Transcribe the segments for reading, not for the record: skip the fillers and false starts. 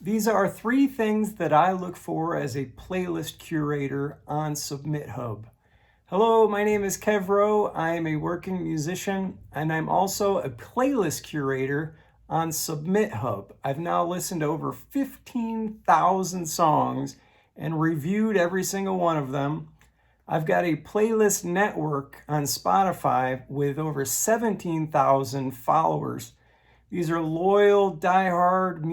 These are three things that I look for as a playlist curator on SubmitHub. Hello, my name is Kev Rowe. I am a working musician and I'm also a playlist curator on SubmitHub. I've now listened to over 15,000 songs and reviewed every single one of them. I've got a playlist network on Spotify with over 17,000 followers. These are loyal, diehard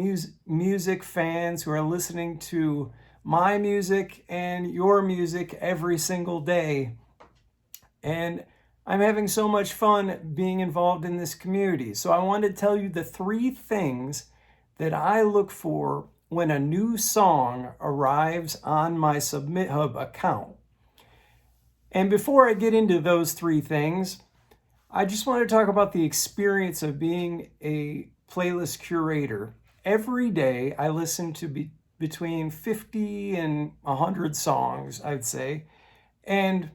music fans who are listening to my music and your music every single day. And I'm having so much fun being involved in this community. So I wanted to tell you the three things that I look for when a new song arrives on my SubmitHub account. And before I get into those three things, I just want to talk about the experience of being a playlist curator. Every day I listen to between 50 and 100 songs, I'd say. And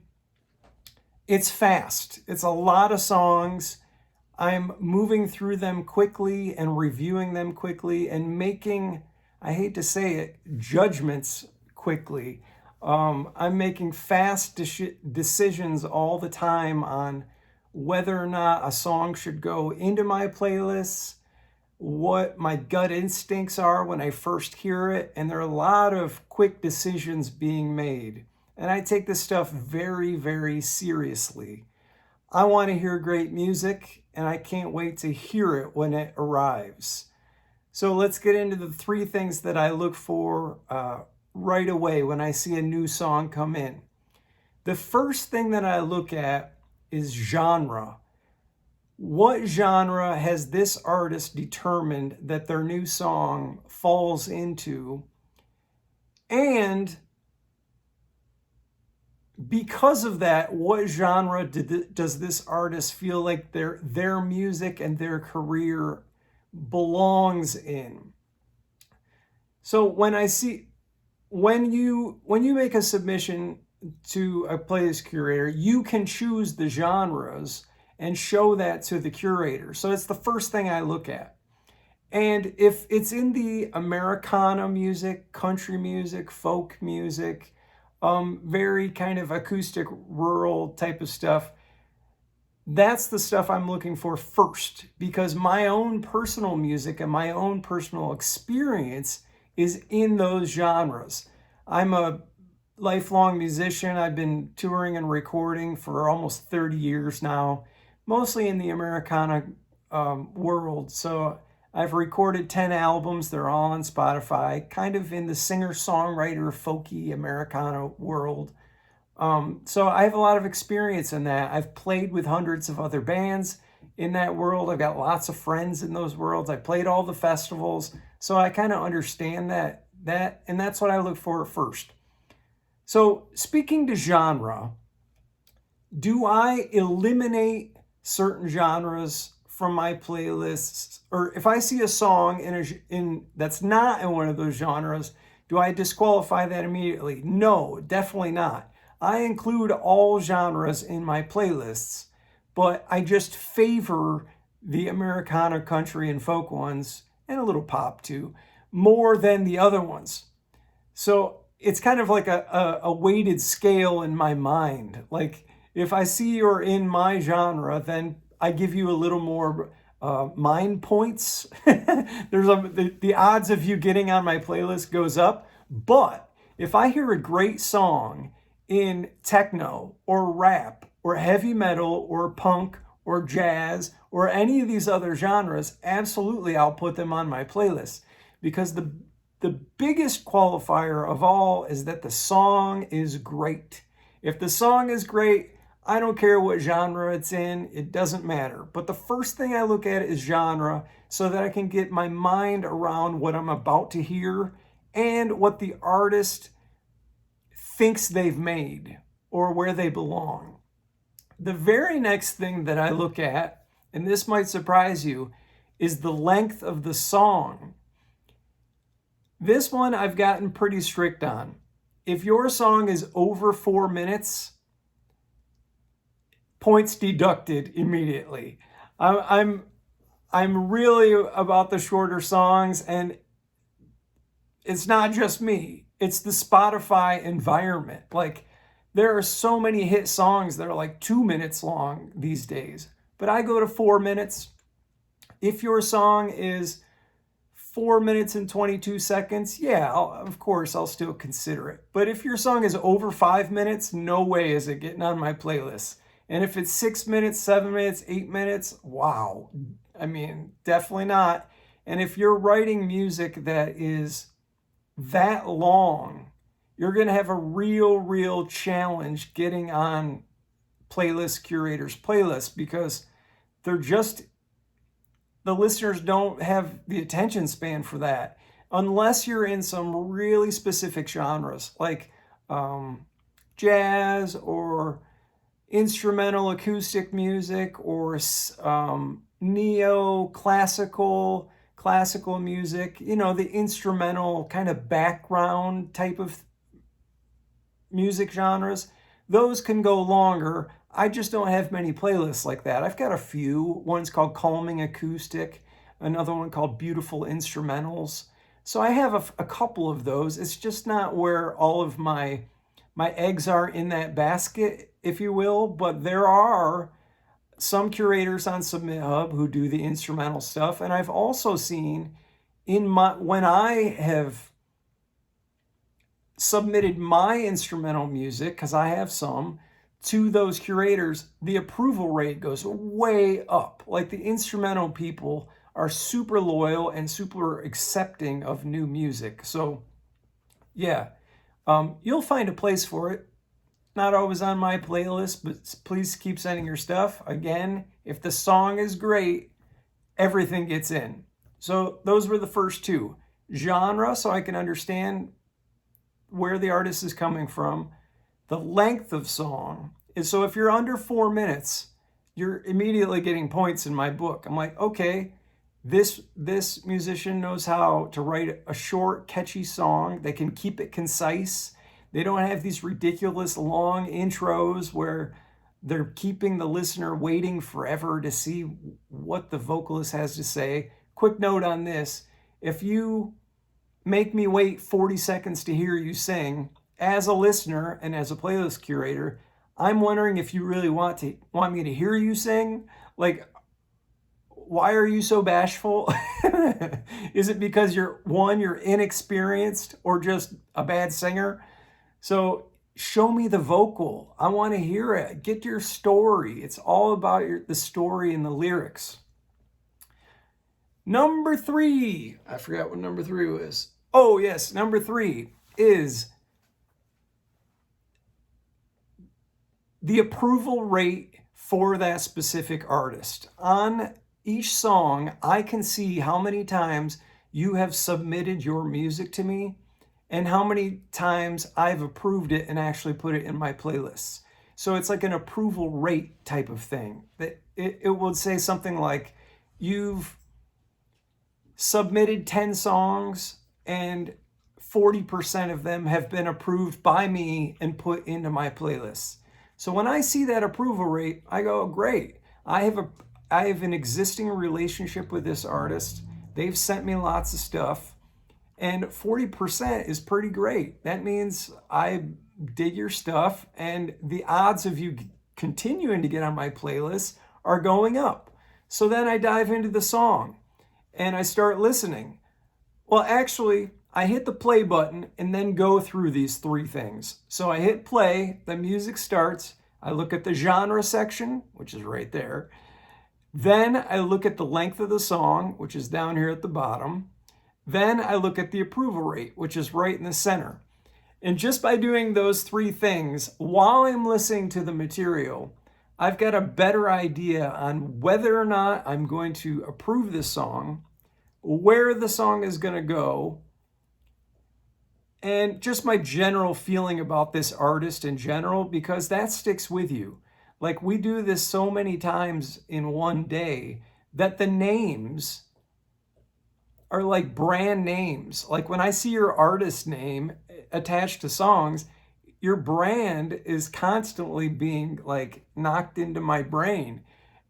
it's fast. It's a lot of songs. I'm moving through them quickly and reviewing them quickly and making, I hate to say it, judgments quickly. I'm making fast decisions all the time on whether or not a song should go into my playlists, what my gut instincts are when I first hear it, and there are a lot of quick decisions being made. And I take this stuff very, very seriously. I want to hear great music, and I can't wait to hear it when it arrives. So let's get into the three things that I look for right away when I see a new song come in. The first thing that I look at is genre. What genre has this artist determined that their new song falls into? And because of that, what genre does this artist feel like their music and their career belongs in? So when you make a submission to a playlist curator, you can choose the genres and show that to the curator. So it's the first thing I look at. And if it's in the Americana music, country music, folk music, very kind of acoustic, rural type of stuff, that's the stuff I'm looking for first, because my own personal music and my own personal experience is in those genres. I'm a lifelong musician. I've been touring and recording for almost 30 years now, mostly in the Americana world. So I've recorded 10 albums. They're all on Spotify, kind of in the singer-songwriter, folky Americana world. So I have a lot of experience in that. I've played with hundreds of other bands in that world. I've got lots of friends in those worlds. I played all the festivals. So I kind of understand that, and that's what I look for first. So speaking to genre, do I eliminate certain genres from my playlists? Or if I see a song that's not in one of those genres, do I disqualify that immediately? No, definitely not. I include all genres in my playlists, but I just favor the Americana, country, and folk ones, and a little pop too, more than the other ones. So it's kind of like a weighted scale in my mind. Like if I see you're in my genre, then I give you a little more mind points. The odds of you getting on my playlist goes up. But if I hear a great song in techno or rap or heavy metal or punk or jazz or any of these other genres, absolutely I'll put them on my playlist, because the biggest qualifier of all is that the song is great. If the song is great, I don't care what genre it's in, it doesn't matter. But the first thing I look at is genre, so that I can get my mind around what I'm about to hear and what the artist thinks they've made or where they belong. The very next thing that I look at, and this might surprise you, is the length of the song. This one I've gotten pretty strict on. If your song is over 4 minutes, points deducted immediately. I'm really about the shorter songs, and it's not just me. It's the Spotify environment. Like, there are so many hit songs that are like 2 minutes long these days, but I go to 4 minutes. If your song is 4 minutes and 22 seconds, yeah, of course, I'll still consider it. But if your song is over 5 minutes, no way is it getting on my playlist. And if it's 6 minutes, 7 minutes, 8 minutes, wow. I mean, definitely not. And if you're writing music that is that long, you're going to have a real challenge getting on playlist curators' playlists, because they're just, the listeners don't have the attention span for that unless you're in some really specific genres like jazz or instrumental acoustic music or neo-classical, classical music, you know, the instrumental kind of background type of music genres. Those can go longer. I just don't have many playlists like that. I've got a few. One's called Calming Acoustic, another one called Beautiful Instrumentals. So I have a couple of those. It's just not where all of my eggs are in that basket, if you will. But there are some curators on SubmitHub who do the instrumental stuff. And I've also seen when I have submitted my instrumental music, because I have some, to those curators, the approval rate goes way up. Like, the instrumental people are super loyal and super accepting of new music. So yeah, you'll find a place for it. Not always on my playlist, but please keep sending your stuff. Again, if the song is great, everything gets in. So those were the first two. Genre, so I can understand where the artist is coming from. The length of song is, so if you're under 4 minutes, you're immediately getting points in my book. I'm like, okay, this musician knows how to write a short, catchy song. They can keep it concise. They don't have these ridiculous long intros where they're keeping the listener waiting forever to see what the vocalist has to say. Quick note on this: if you make me wait 40 seconds to hear you sing, as a listener and as a playlist curator, I'm wondering if you really want me to hear you sing. Like, why are you so bashful? Is it because you're inexperienced or just a bad singer? So show me the vocal. I want to hear it. Get your story. It's all about the story and the lyrics. Number 3. I forgot what number 3 was. Oh, yes. Number 3 is the approval rate for that specific artist. On each song, I can see how many times you have submitted your music to me and how many times I've approved it and actually put it in my playlists. So it's like an approval rate type of thing. That it would say something like, you've submitted 10 songs and 40% of them have been approved by me and put into my playlists. So when I see that approval rate, I go, great. I have an existing relationship with this artist. They've sent me lots of stuff. And 40% is pretty great. That means I dig your stuff, and the odds of you continuing to get on my playlist are going up. So then I dive into the song and I start listening. Well, actually, I hit the play button and then go through these 3 things. So I hit play, the music starts, I look at the genre section, which is right there. Then I look at the length of the song, which is down here at the bottom. Then I look at the approval rate, which is right in the center. And just by doing those 3 things, while I'm listening to the material, I've got a better idea on whether or not I'm going to approve this song, where the song is going to go, and just my general feeling about this artist in general, because that sticks with you. Like, we do this so many times in one day that the names are like brand names. Like, when I see your artist name attached to songs, your brand is constantly being like knocked into my brain.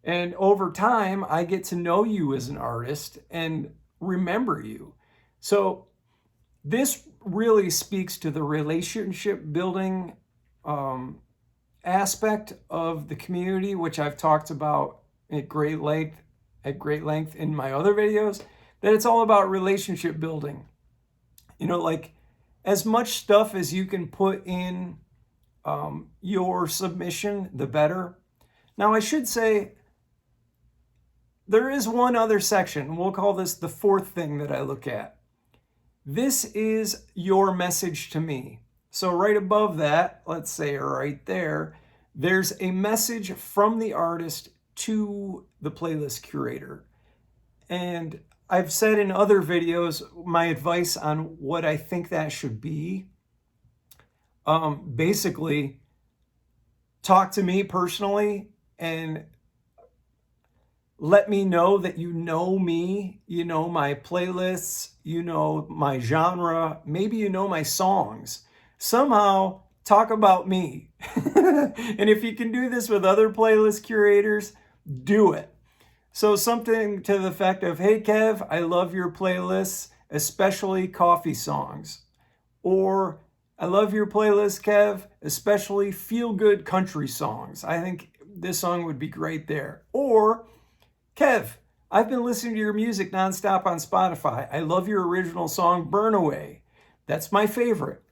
And over time, I get to know you as an artist and remember you. So This really speaks to the relationship building aspect of the community, which I've talked about at great length in my other videos, that it's all about relationship building. You know, like as much stuff as you can put in your submission, the better. Now, I should say there is one other section. We'll call this the fourth thing that I look at. This is your message to me. So right above that, let's say right there, there's a message from the artist to the playlist curator. And I've said in other videos my advice on what I think that should be. Basically, talk to me personally and let me know that you know me, you know my playlists, you know my genre, maybe you know my songs. Somehow talk about me. And if you can do this with other playlist curators, do it. So something to the effect of, hey Kev, I love your playlists, especially coffee songs. Or I love your playlist, Kev, especially feel-good country songs. I think this song would be great there. Or, Kev, I've been listening to your music nonstop on Spotify. I love your original song, Burn Away. That's my favorite.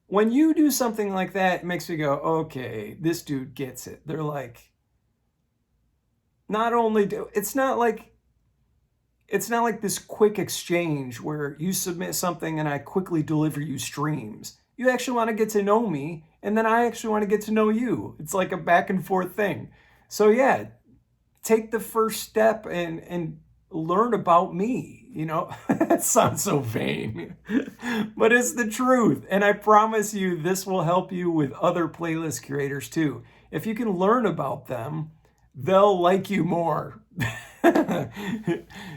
When you do something like that, it makes me go, okay, this dude gets it. They're like, not only do, it's not like this quick exchange where you submit something and I quickly deliver you streams. You actually want to get to know me, and then I actually want to get to know you. It's like a back and forth thing. So yeah, take the first step and learn about me. You know, that sounds so vain, but it's the truth. And I promise you, this will help you with other playlist curators too. If you can learn about them, they'll like you more.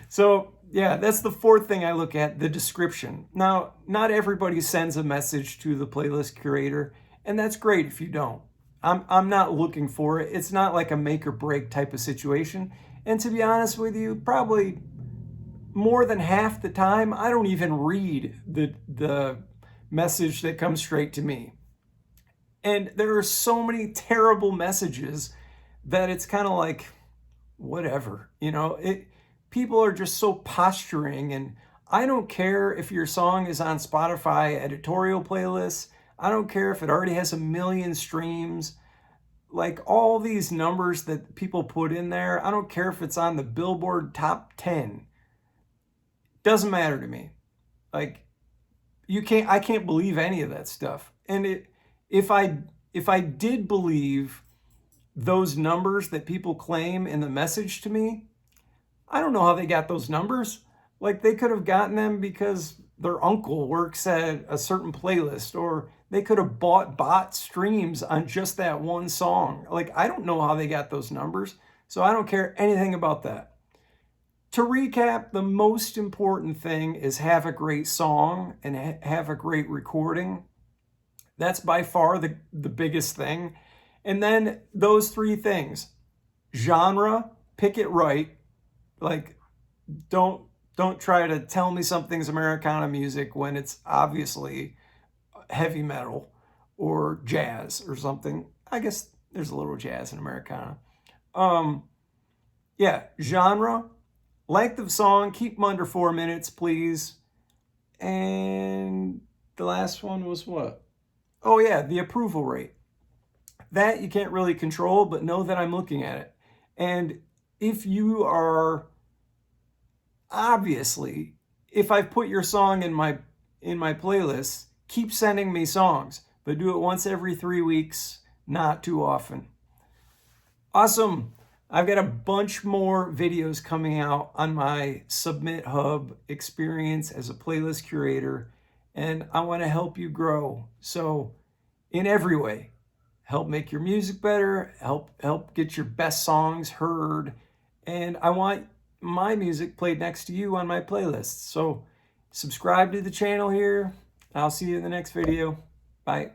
So yeah, that's the fourth thing I look at, the description. Now, not everybody sends a message to the playlist curator, and that's great if you don't. I'm not looking for it. It's not like a make or break type of situation. And to be honest with you, probably more than half the time, I don't even read the message that comes straight to me. And there are so many terrible messages that it's kind of like, whatever, you know, people are just so posturing. And I don't care if your song is on Spotify editorial playlists. I don't care if it already has 1 million streams. Like all these numbers that people put in there, I don't care if it's on the Billboard top 10. Doesn't matter to me. Like I can't believe any of that stuff. And if I did believe those numbers that people claim in the message to me, I don't know how they got those numbers. Like they could have gotten them because their uncle works at a certain playlist, or they could have bought streams on just that one song. Like I don't know how they got those numbers, so I don't care anything about that. To recap, the most important thing is have a great song and have a great recording. That's by far the biggest thing. And then those three things: genre, pick it right. Like don't try to tell me something's Americana music when it's obviously heavy metal or jazz or something. I guess there's a little jazz in Americana. Yeah, genre, length of song, keep them under 4 minutes, please. And the last one was what? Oh yeah, the approval rate. That you can't really control, but know that I'm looking at it. And if you are, obviously, if I've put your song in my playlist, keep sending me songs, but do it once every 3 weeks, not too often. Awesome. I've got a bunch more videos coming out on my SubmitHub experience as a playlist curator, and I want to help you grow. So in every way, help make your music better, help get your best songs heard, and I want my music played next to you on my playlist. So subscribe to the channel here. I'll see you in the next video. Bye.